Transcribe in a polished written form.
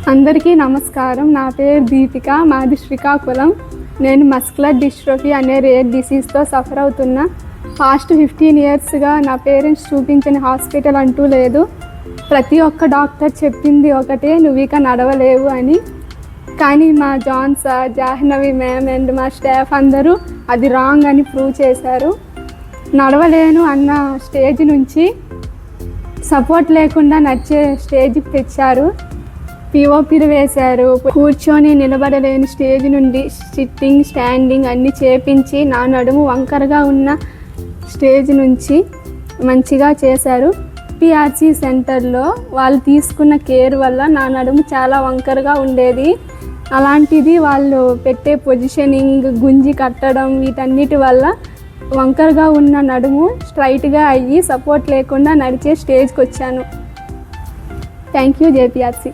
అందరికీ నమస్కారం. నా పేరు దీపిక, మాది శ్రీకాకుళం. నేను మస్కులర్ డిస్ట్రోఫీ అనే రేర్ డిసీజ్తో సఫర్ అవుతున్నా. పాస్ట్ 15 ఇయర్స్గా నా పేరెంట్స్ చూపించిన హాస్పిటల్ అంటూ లేదు. ప్రతి ఒక్క డాక్టర్ చెప్పింది ఒకటే, నువ్వు ఇక నడవలేవు అని. కానీ మా John sir, Jahnavi ma'am and మా స్టాఫ్ అందరూ అది రాంగ్ అని ప్రూవ్ చేశారు. నడవలేను అన్న స్టేజ్ నుంచి సపోర్ట్ లేకుండా నడిచే స్టేజ్కి తెచ్చారు. పిఓపిలు వేశారు. కూర్చొని నిలబడలేని స్టేజ్ నుండి సిట్టింగ్, స్టాండింగ్ అన్నీ చేపించి నా నడుము వంకరగా ఉన్న స్టేజ్ నుంచి మంచిగా చేశారు. పిఆర్సి సెంటర్లో వాళ్ళు తీసుకున్న కేర్ వల్ల నా నడుము చాలా వంకరగా ఉండేది. అలాంటిది వాళ్ళు పెట్టే పొజిషనింగ్, గుంజి కట్టడం వీటన్నిటి వల్ల వంకరగా ఉన్న నడుము స్ట్రైట్గా అయ్యి సపోర్ట్ లేకుండా నడిచే స్టేజ్కి వచ్చాను. Thank you జేపీఆర్సి.